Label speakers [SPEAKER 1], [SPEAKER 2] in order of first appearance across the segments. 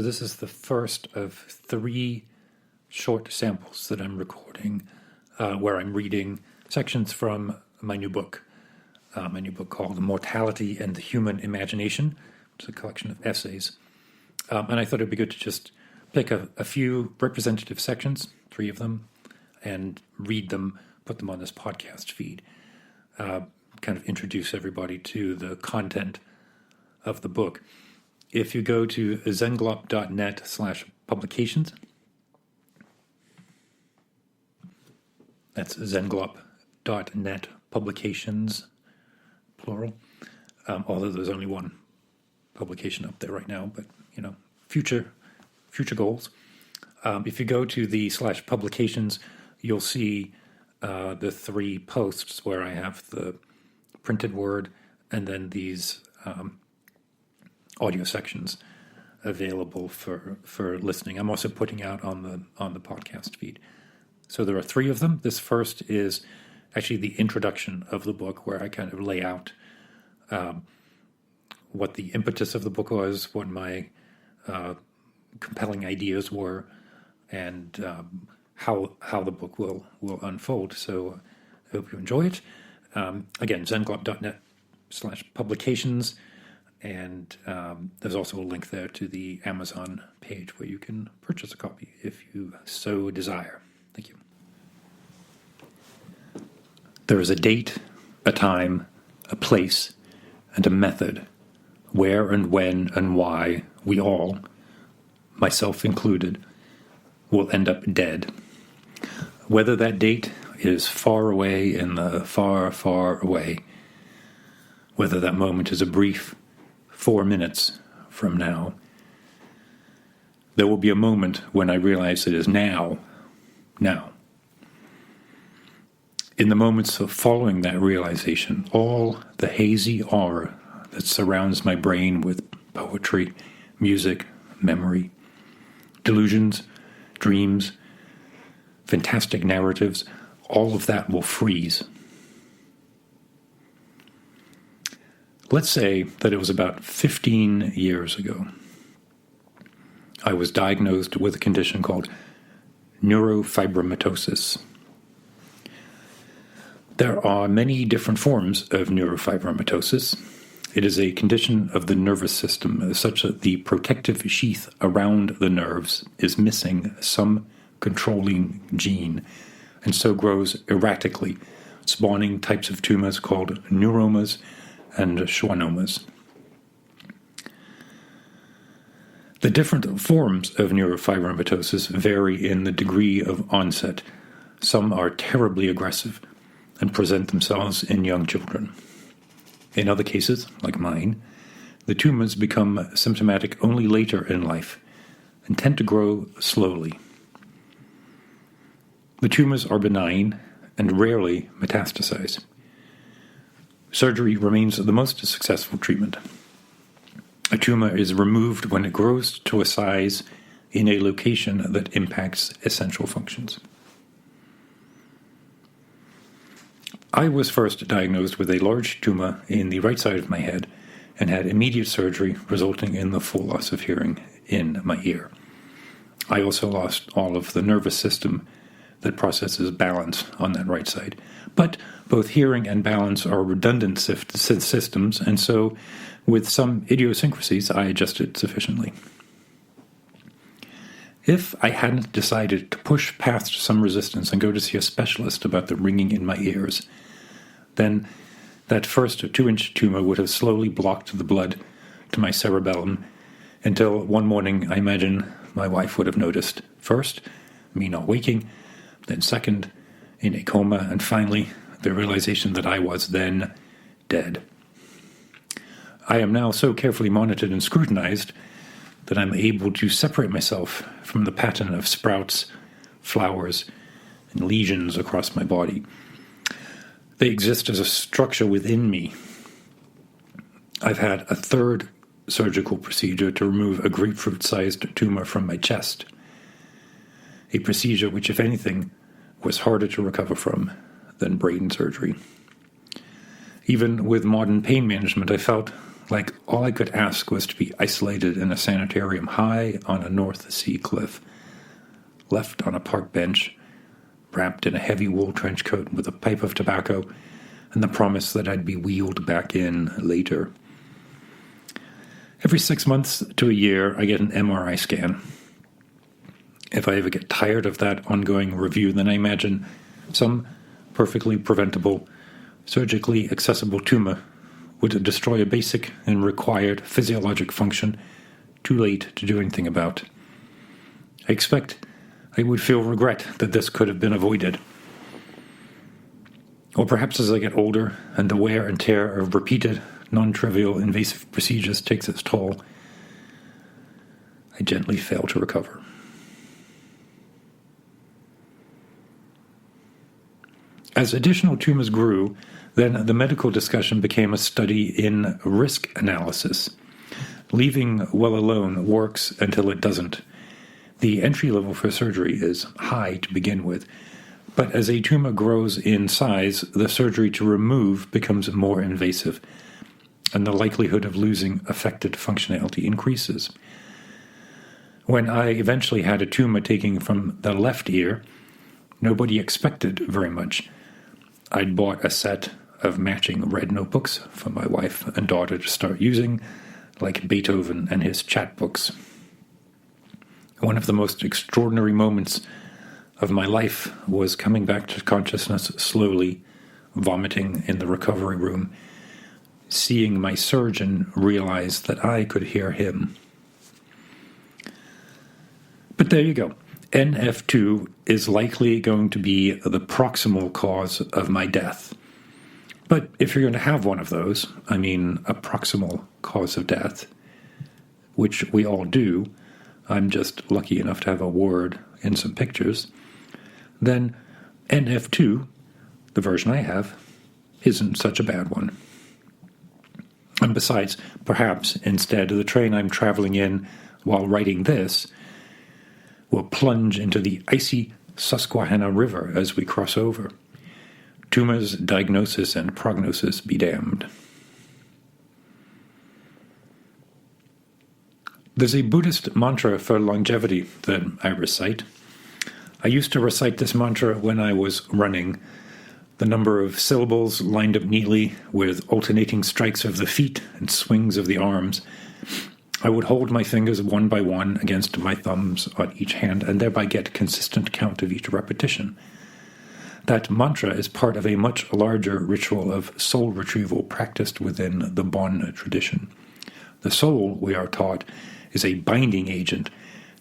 [SPEAKER 1] this is the first of 3 short samples that I'm recording where I'm reading sections from my new book called Mortality and the Human Imagination. It's a collection of essays. And I thought it'd be good to just pick a few representative sections, 3 of them, and read them, put them on this podcast feed, kind of introduce everybody to the content of the book. If you go to zenglop.net/publications, that's zenglop.net publications, plural, although there's only one publication up there right now, but, future goals. If you go to the /publications, you'll see the 3 posts where I have the printed word and then these audio sections available for listening. I'm also putting out on the podcast feed. So there are 3 of them. This first is actually the introduction of the book, where I kind of lay out what the impetus of the book was, what my compelling ideas were, and how the book will unfold. So I hope you enjoy it. Again, zenglop.net/publications, and there's also a link there to the Amazon page where you can purchase a copy if you so desire. Thank you. There is a date, a time, a place, and a method where and when and why we all, myself included, will end up dead. Whether that date is far away in the far, far away, whether that moment is a brief 4 minutes from now, there will be a moment when I realize it is now. In the moments following that realization, all the hazy aura that surrounds my brain with poetry, music, memory, delusions, dreams, fantastic narratives, all of that will freeze. Let's say that it was about 15 years ago. I was diagnosed with a condition called neurofibromatosis. There are many different forms of neurofibromatosis. It is a condition of the nervous system such that the protective sheath around the nerves is missing some controlling gene, and so grows erratically, spawning types of tumors called neuromas and schwannomas. The different forms of neurofibromatosis vary in the degree of onset. Some are terribly aggressive and present themselves in young children. In other cases, like mine, the tumors become symptomatic only later in life and tend to grow slowly. The tumors are benign and rarely metastasize. Surgery remains the most successful treatment. A tumor is removed when it grows to a size in a location that impacts essential functions. I was first diagnosed with a large tumor in the right side of my head and had immediate surgery resulting in the full loss of hearing in my ear. I also lost all of the nervous system that processes balance on that right side. But both hearing and balance are redundant systems, and so with some idiosyncrasies, I adjusted sufficiently. If I hadn't decided to push past some resistance and go to see a specialist about the ringing in my ears, then that first 2-inch tumor would have slowly blocked the blood to my cerebellum until one morning I imagine my wife would have noticed. First, me not waking, then second, in a coma, and finally, the realization that I was then dead. I am now so carefully monitored and scrutinized that I'm able to separate myself from the pattern of sprouts, flowers, and lesions across my body. They exist as a structure within me. I've had a 3rd surgical procedure to remove a grapefruit-sized tumor from my chest, a procedure which, if anything, was harder to recover from than brain surgery. Even with modern pain management, I felt like all I could ask was to be isolated in a sanitarium high on a North Sea cliff, left on a park bench, wrapped in a heavy wool trench coat with a pipe of tobacco, and the promise that I'd be wheeled back in later. Every 6 months to a year, I get an MRI scan. If I ever get tired of that ongoing review, then I imagine some perfectly preventable, surgically accessible tumor would destroy a basic and required physiologic function too late to do anything about. I expect I would feel regret that this could have been avoided. Or perhaps as I get older and the wear and tear of repeated, non-trivial invasive procedures takes its toll, I gently fail to recover. As additional tumors grew, then the medical discussion became a study in risk analysis. Leaving well alone works until it doesn't. The entry level for surgery is high to begin with, but as a tumor grows in size, the surgery to remove becomes more invasive, and the likelihood of losing affected functionality increases. When I eventually had a tumor taken from the left ear, nobody expected very much. I'd bought a set of matching red notebooks for my wife and daughter to start using, like Beethoven and his chat books. One of the most extraordinary moments of my life was coming back to consciousness slowly, vomiting in the recovery room, seeing my surgeon realize that I could hear him. But there you go. NF2 is likely going to be the proximal cause of my death. But if you're going to have one of those, I mean a proximal cause of death, which we all do, I'm just lucky enough to have a word in some pictures, then NF2, the version I have, isn't such a bad one. And besides, perhaps instead the train I'm traveling in while writing this will plunge into the icy Susquehanna River as we cross over. Tumors, diagnosis, and prognosis be damned. There's a Buddhist mantra for longevity that I recite. I used to recite this mantra when I was running. The number of syllables lined up neatly with alternating strikes of the feet and swings of the arms. I would hold my fingers one by one against my thumbs on each hand and thereby get consistent count of each repetition. That mantra is part of a much larger ritual of soul retrieval practiced within the Bon tradition. The soul, we are taught, is a binding agent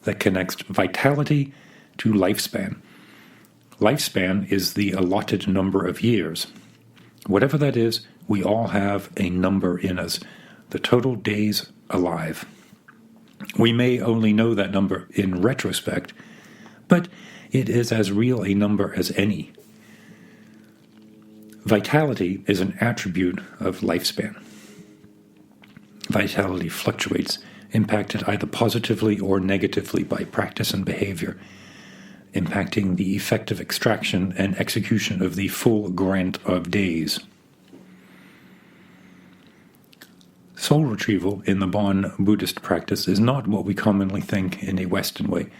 [SPEAKER 1] that connects vitality to lifespan. Lifespan is the allotted number of years. Whatever that is, we all have a number in us, the total days alive. We may only know that number in retrospect, but it is as real a number as any. Vitality is an attribute of lifespan. Vitality fluctuates, impacted either positively or negatively by practice and behavior, impacting the effective extraction and execution of the full grant of days. Soul retrieval in the Bon Buddhist practice is not what we commonly think in a Western way,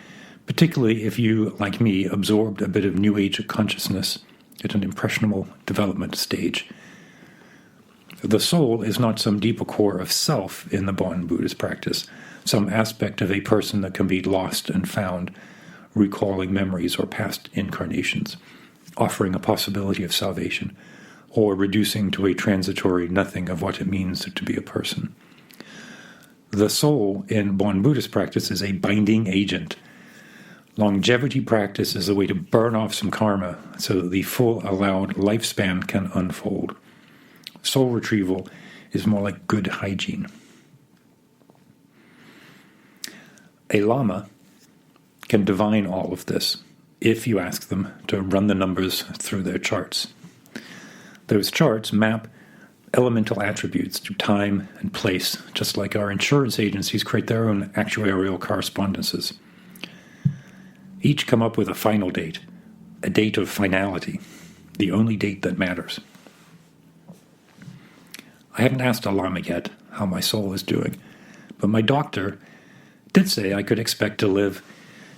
[SPEAKER 1] particularly if you, like me, absorbed a bit of New Age consciousness at an impressionable development stage. The soul is not some deeper core of self in the Bon Buddhist practice, some aspect of a person that can be lost and found, recalling memories or past incarnations, offering a possibility of salvation, or reducing to a transitory nothing of what it means to be a person. The soul in Bon Buddhist practice is a binding agent. Longevity practice is a way to burn off some karma so that the full allowed lifespan can unfold. Soul retrieval is more like good hygiene. A lama can divine all of this if you ask them to run the numbers through their charts. Those charts map elemental attributes to time and place, just like our insurance agencies create their own actuarial correspondences. Each come up with a final date, a date of finality, the only date that matters. I haven't asked a lama yet, how my soul is doing. But my doctor did say I could expect to live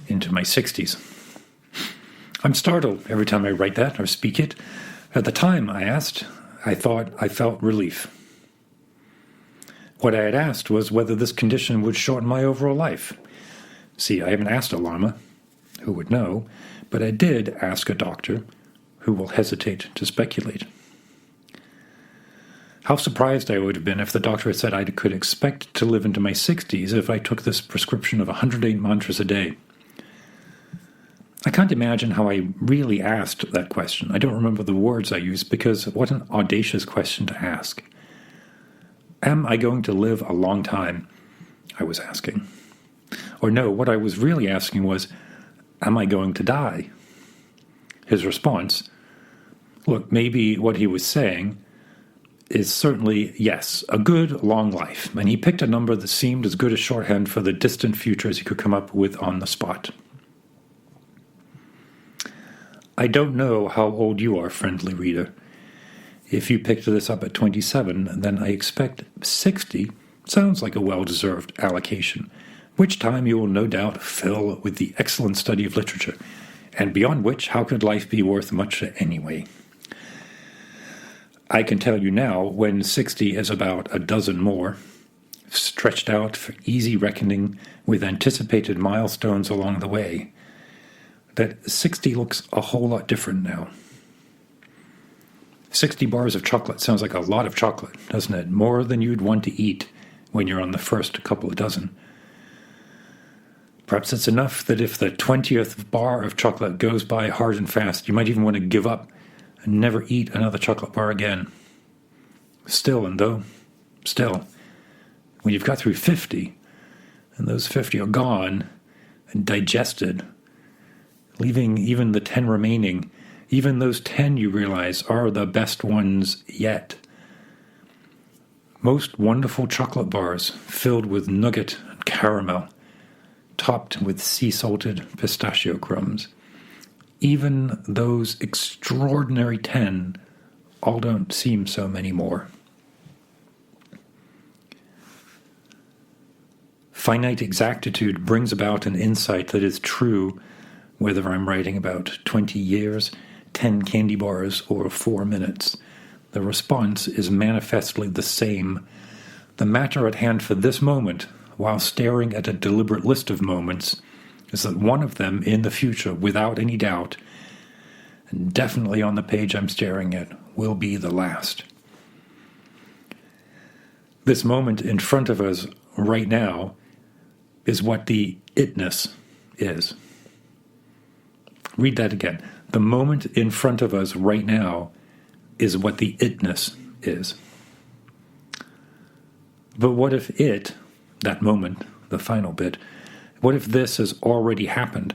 [SPEAKER 1] into my 60s. I'm startled every time I write that or speak it. At the time I thought I felt relief. What I had asked was whether this condition would shorten my overall life. See, I haven't asked a lama, who would know, but I did ask a doctor, who will hesitate to speculate. How surprised I would have been if the doctor had said I could expect to live into my 60s if I took this prescription of 108 mantras a day. I can't imagine how I really asked that question. I don't remember the words I used because what an audacious question to ask. Am I going to live a long time? I was asking. Or no, what I was really asking was, am I going to die? His response, look, maybe what he was saying is certainly, yes, a good long life. And he picked a number that seemed as good a shorthand for the distant future as he could come up with on the spot. I don't know how old you are, friendly reader. If you picked this up at 27, then I expect 60 sounds like a well-deserved allocation, which time you will no doubt fill with the excellent study of literature, and beyond which, how could life be worth much anyway? I can tell you now, when 60 is about a dozen more, stretched out for easy reckoning with anticipated milestones along the way, that 60 looks a whole lot different now. 60 bars of chocolate sounds like a lot of chocolate, doesn't it? More than you'd want to eat when you're on the first couple of dozen. Perhaps it's enough that if the 20th bar of chocolate goes by hard and fast, you might even want to give up and never eat another chocolate bar again. Still, when you've got through 50, and those 50 are gone and digested, leaving even the 10 remaining, even those 10 you realize are the best ones yet. Most wonderful chocolate bars filled with nougat and caramel, topped with sea-salted pistachio crumbs. Even those extraordinary 10 all don't seem so many more. Finite exactitude brings about an insight that is true whether I'm writing about 20 years, 10 candy bars, or 4 minutes. The response is manifestly the same. The matter at hand for this moment, while staring at a deliberate list of moments, is that one of them in the future, without any doubt, and definitely on the page I'm staring at, will be the last. This moment in front of us right now is what the itness is. Read that again. The moment in front of us right now is what the itness is. But what if it, that moment, the final bit, what if this has already happened,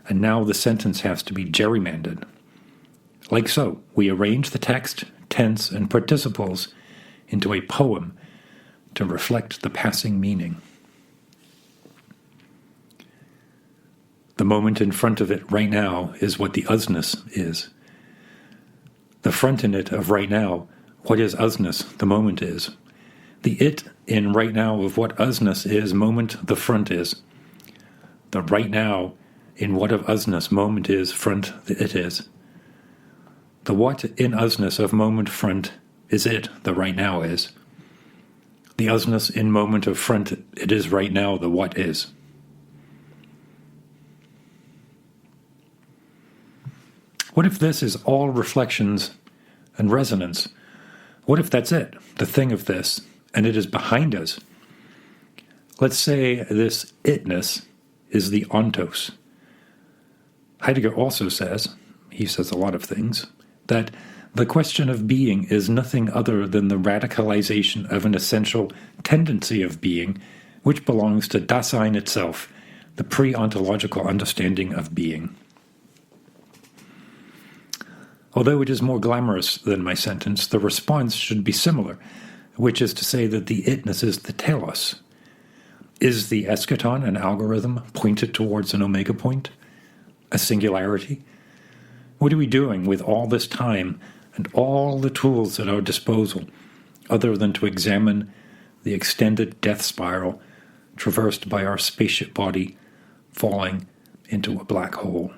[SPEAKER 1] and now the sentence has to be gerrymandered? Like so, we arrange the text, tense, and participles into a poem to reflect the passing meaning. The moment in front of it right now is what the usness is. The front in it of right now, what is usness, the moment is. The it in right now of what usness is, moment, the front is. The right now in what of usness, moment is, front, the it is. The what in usness of moment front is it, the right now is. The usness in moment of front, it is right now, the what is. What if this is all reflections and resonance? What if that's it, the thing of this, and it is behind us? Let's say this itness is the ontos. Heidegger also says, he says a lot of things, that the question of being is nothing other than the radicalization of an essential tendency of being, which belongs to Dasein itself, the pre-ontological understanding of being. Although it is more glamorous than my sentence, the response should be similar, which is to say that the itness is the telos. Is the eschaton an algorithm pointed towards an omega point? A singularity? What are we doing with all this time and all the tools at our disposal, other than to examine the extended death spiral traversed by our spaceship body falling into a black hole.